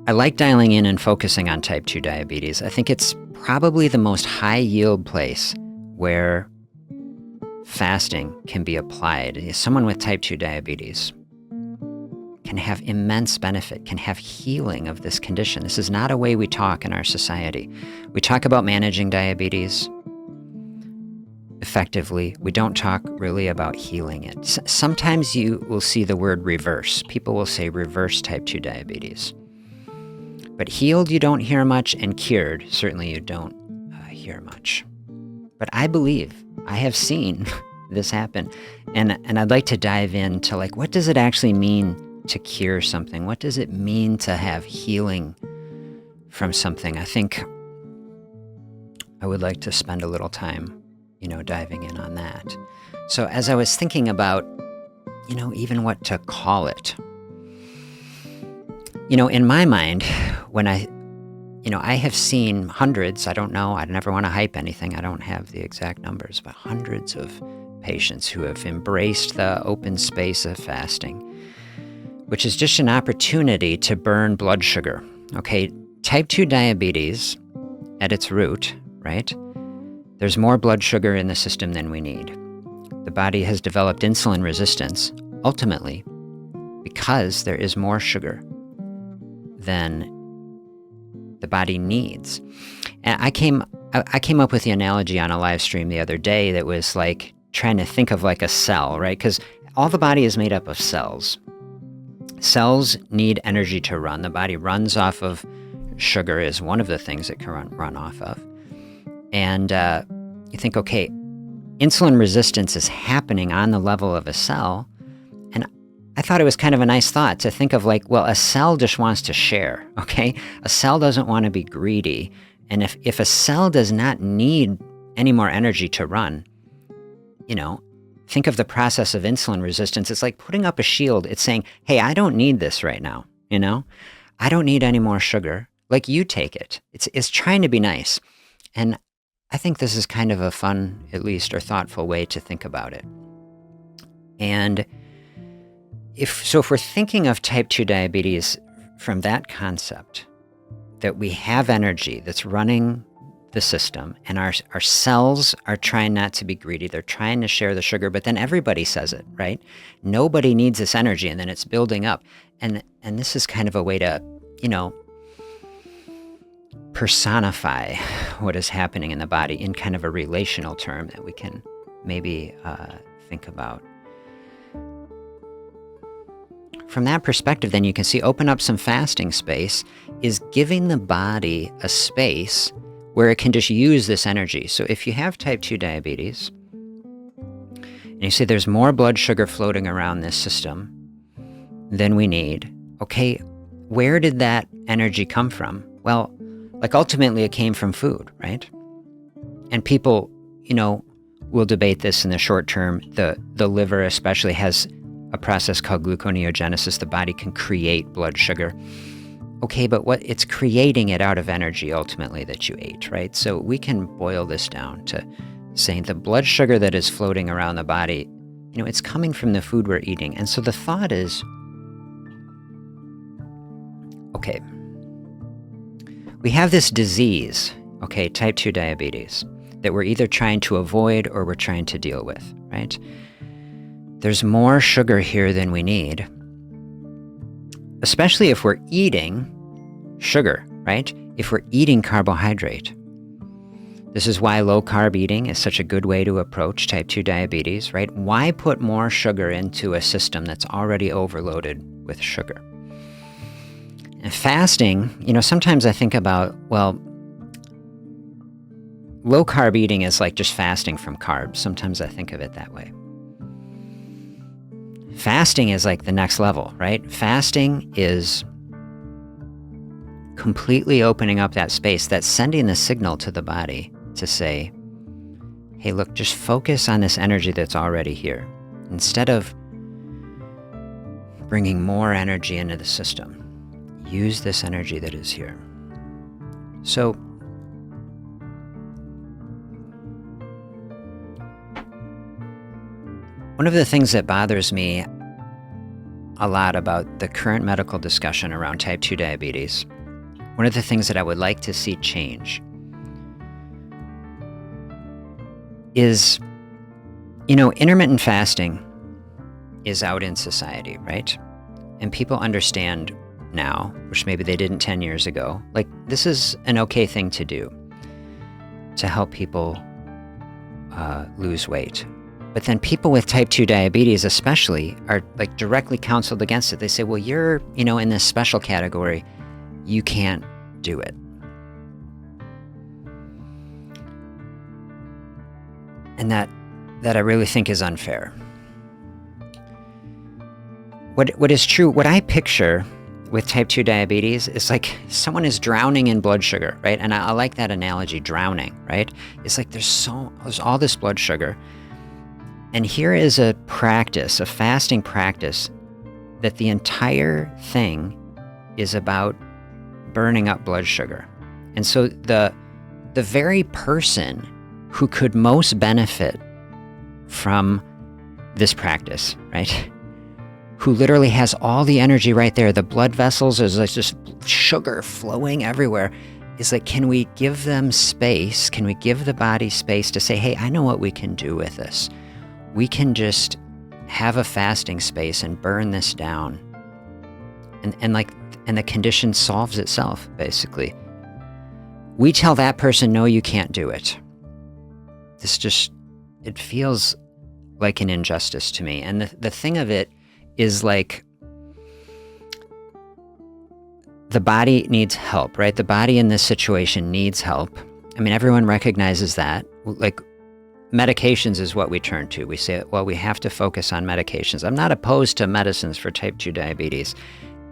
I like dialing in and focusing on type 2 diabetes. I think it's probably the most high yield place where fasting can be applied. Someone with type 2 diabetes can have immense benefit, can have healing of this condition. This is not a way we talk in our society. We talk about managing diabetes effectively. We don't talk really about healing it. Sometimes you will see the word reverse. People will say reverse type 2 diabetes. But healed, you don't hear much, and cured, certainly you don't hear much. But I believe, I have seen this happen, and I'd like to dive into, like, what does it actually mean to cure something? What does it mean to have healing from something? I think I would like to spend a little time, diving in on that. So as I was thinking about, even what to call it, in my mind, when I have seen hundreds, I don't know, I never want to hype anything, I don't have the exact numbers, but hundreds of patients who have embraced the open space of fasting, which is just an opportunity to burn blood sugar. Okay, type 2 diabetes, at its root, right? There's more blood sugar in the system than we need. The body has developed insulin resistance, ultimately, because there is more sugar than the body needs. And I came up with the analogy on a live stream the other day that was like trying to think of like a cell, right? Because all the body is made up of cells. Cells need energy to run. The body runs off of sugar is one of the things it can run off of. And you think, okay, insulin resistance is happening on the level of a cell. And I thought it was kind of a nice thought to think of like, well, a cell just wants to share, okay? A cell doesn't want to be greedy. And if a cell does not need any more energy to run, think of the process of insulin resistance. It's like putting up a shield. It's saying, hey, I don't need this right now, I don't need any more sugar. Like, you take it. It's trying to be nice. And I think this is kind of a fun, at least, or thoughtful way to think about it. And if we're thinking of type 2 diabetes from that concept, that we have energy that's running the system, and our cells are trying not to be greedy. They're trying to share the sugar, but then everybody says it, right? Nobody needs this energy, and then it's building up. And this is kind of a way to, personify what is happening in the body in kind of a relational term that we can maybe think about. From that perspective, then you can see open up some fasting space is giving the body a space where it can just use this energy. So if you have type 2 diabetes, and you see there's more blood sugar floating around this system than we need, okay, where did that energy come from? Well, like ultimately it came from food, right? And people, will debate this in the short term. The liver especially has a process called gluconeogenesis. The body can create blood sugar. Okay, but what it's creating it out of energy ultimately that you ate, right? So we can boil this down to saying the blood sugar that is floating around the body, it's coming from the food we're eating. And so the thought is, okay, we have this disease, okay, type 2 diabetes, that we're either trying to avoid or we're trying to deal with, right? There's more sugar here than we need, especially if we're eating sugar, right? If we're eating carbohydrate. This is why low-carb eating is such a good way to approach type 2 diabetes, right? Why put more sugar into a system that's already overloaded with sugar? And fasting, sometimes I think about, well, low-carb eating is like just fasting from carbs. Sometimes I think of it that way. Fasting is like the next level, right? Fasting is completely opening up that space, that's sending the signal to the body to say, hey, look, just focus on this energy that's already here. Instead of bringing more energy into the system, use this energy that is here. So, one of the things that bothers me a lot about the current medical discussion around type 2 diabetes one of the things that I would like to see change is, intermittent fasting is out in society, right? And people understand now, which maybe they didn't 10 years ago, like this is an okay thing to do to help people lose weight. But then people with type 2 diabetes especially are like directly counseled against it. They say, well, you're, in this special category, you can't do it. And that I really think is unfair. What is true, what I picture with type 2 diabetes is like someone is drowning in blood sugar, right? And I like that analogy, drowning, right? It's like there's all this blood sugar. And here is a practice, a fasting practice, that the entire thing is about burning up blood sugar. And so the very person who could most benefit from this practice, right? Who literally has all the energy right there, the blood vessels, is like just sugar flowing everywhere, is like, can we give them space? Can we give the body space to say, hey, I know what we can do with this. We can just have a fasting space and burn this down. And the condition solves itself, basically. We tell that person, no, you can't do it. It feels like an injustice to me. And the thing of it is like, the body needs help, right? The body in this situation needs help. I mean, everyone recognizes that. Like, medications is what we turn to. We say, well, we have to focus on medications. I'm not opposed to medicines for type 2 diabetes.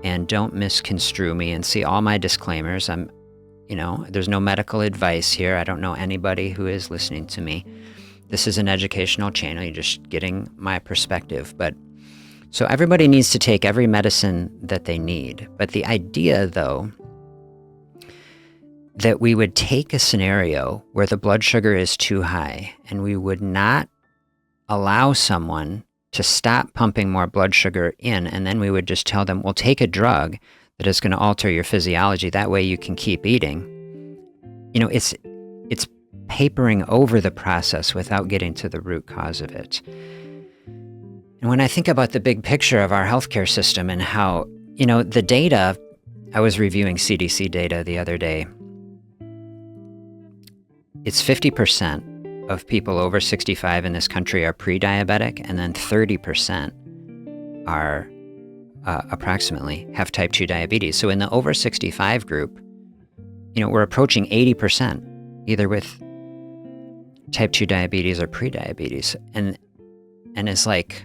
And don't misconstrue me and see all my disclaimers. There's no medical advice here. I don't know anybody who is listening to me. This is an educational channel. You're just getting my perspective. But so everybody needs to take every medicine that they need. But the idea, though, that we would take a scenario where the blood sugar is too high and we would not allow someone to stop pumping more blood sugar in, and then we would just tell them, well, take a drug that is going to alter your physiology. That way you can keep eating. It's papering over the process without getting to the root cause of it. And when I think about the big picture of our healthcare system and how, the data, I was reviewing CDC data the other day. It's 50% of people over 65 in this country are pre-diabetic, and then 30% are approximately have type 2 diabetes. So in the over 65 group, we're approaching 80%, either with type 2 diabetes or pre-diabetes. And it's like,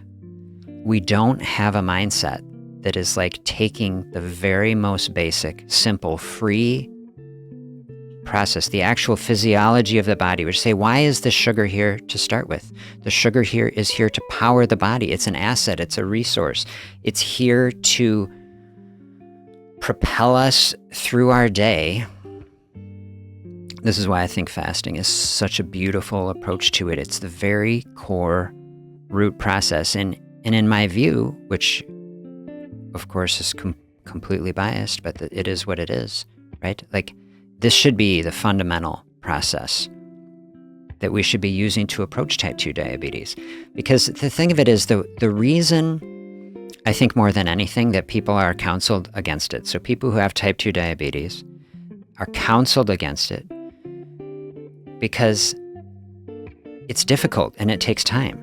we don't have a mindset that is like taking the very most basic, simple, free process, the actual physiology of the body, which say, why is the sugar here to start with? The sugar here is here to power the body. It's an asset. It's a resource. It's here to propel us through our day. This is why I think fasting is such a beautiful approach to it. It's the very core root process. And in my view, which of course is completely biased, but it is what it is, right? Like, this should be the fundamental process that we should be using to approach type 2 diabetes. Because the thing of it is, the reason, I think more than anything, that people are counseled against it. So people who have type 2 diabetes are counseled against it because it's difficult and it takes time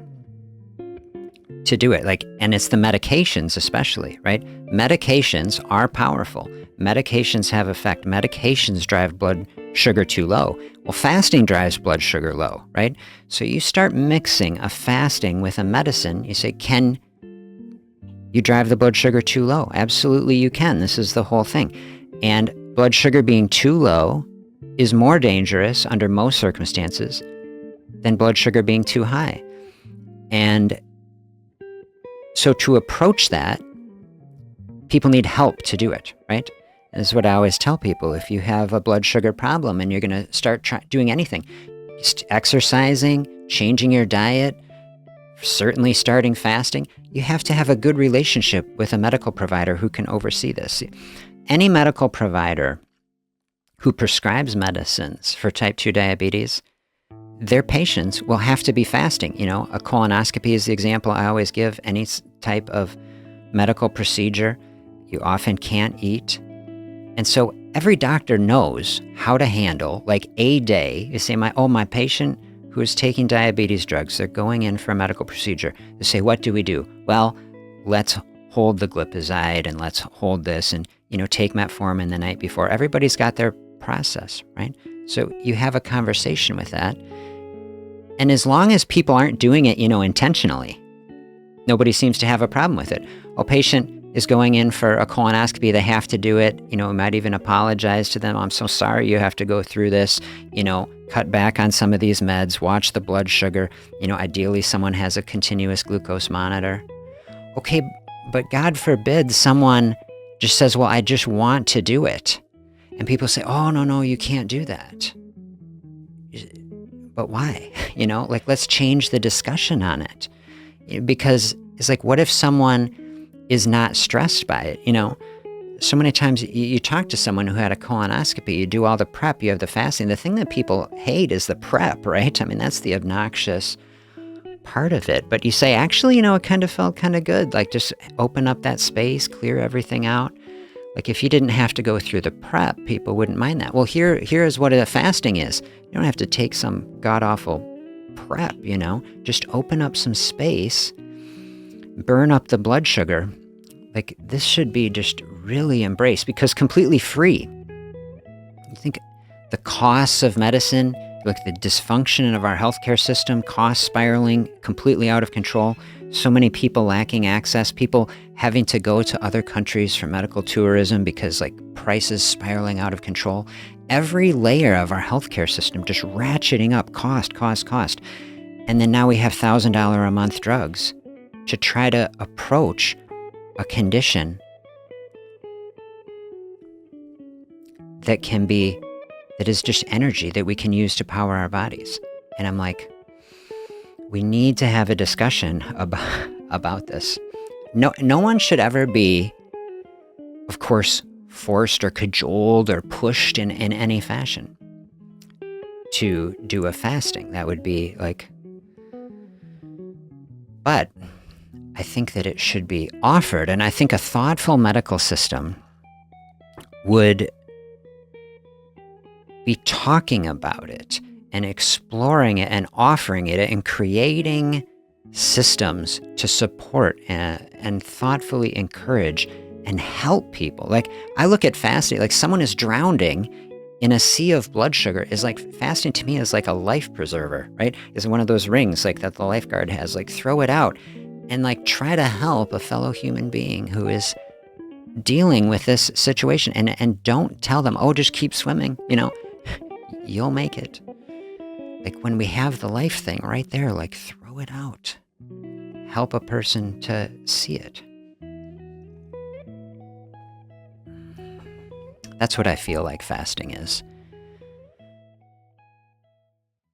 to do it. And it's the medications especially, right? Medications are powerful. Medications have effect. Medications drive blood sugar too low. Well, fasting drives blood sugar low, right? So you start mixing a fasting with a medicine. You say, can you drive the blood sugar too low? Absolutely you can. This is the whole thing. And blood sugar being too low is more dangerous under most circumstances than blood sugar being too high. And so to approach that, people need help to do it, right? This is what I always tell people. If you have a blood sugar problem and you're going to start doing anything, just exercising, changing your diet, certainly starting fasting, you have to have a good relationship with a medical provider who can oversee this. Any medical provider who prescribes medicines for type 2 diabetes, their patients will have to be fasting. A colonoscopy is the example I always give. Any type of medical procedure, you often can't eat. And so every doctor knows how to handle like a day. You say, my patient who is taking diabetes drugs, they're going in for a medical procedure. They say, what do we do? Well, let's hold the glipizide and let's hold this and, take metformin the night before. Everybody's got their process, right? So you have a conversation with that. And as long as people aren't doing it, intentionally, nobody seems to have a problem with it. A patient is going in for a colonoscopy, they have to do it. We might even apologize to them. I'm so sorry you have to go through this, cut back on some of these meds, watch the blood sugar. Ideally someone has a continuous glucose monitor. Okay, but God forbid someone just says, well, I just want to do it. And people say, oh, no, you can't do that. But why? Let's change the discussion on it. Because it's like, what if someone is not stressed by it? So many times you talk to someone who had a colonoscopy, you do all the prep, you have the fasting. The thing that people hate is the prep, right? I mean, that's the obnoxious part of it. But you say, actually, it kind of felt kind of good. Like, just open up that space, clear everything out. Like, if you didn't have to go through the prep, people wouldn't mind that. Well, here is what a fasting is. You don't have to take some god-awful prep, Just open up some space, burn up the blood sugar. Like, this should be just really embraced because completely free. You think the costs of medicine, like the dysfunction of our healthcare system, costs spiraling completely out of control, so many people lacking access, people having to go to other countries for medical tourism because like prices spiraling out of control. Every layer of our healthcare system just ratcheting up cost. And then now we have $1,000 a month drugs to try to approach a condition that is just energy that we can use to power our bodies. And I'm like, we need to have a discussion about this. No one should ever be, of course, forced or cajoled or pushed in any fashion to do a fasting. That would be like, but I think that it should be offered. And I think a thoughtful medical system would be talking about it and exploring it and offering it and creating systems to support and thoughtfully encourage and help people. Like, I look at fasting, like someone is drowning in a sea of blood sugar. Is like, fasting to me is like a life preserver, right? Is one of those rings like that the lifeguard has, like throw it out and like try to help a fellow human being who is dealing with this situation, and don't tell them, oh, just keep swimming, you'll make it. Like, when we have the life thing right there, like throw it out, help a person to see it. That's what I feel like fasting is.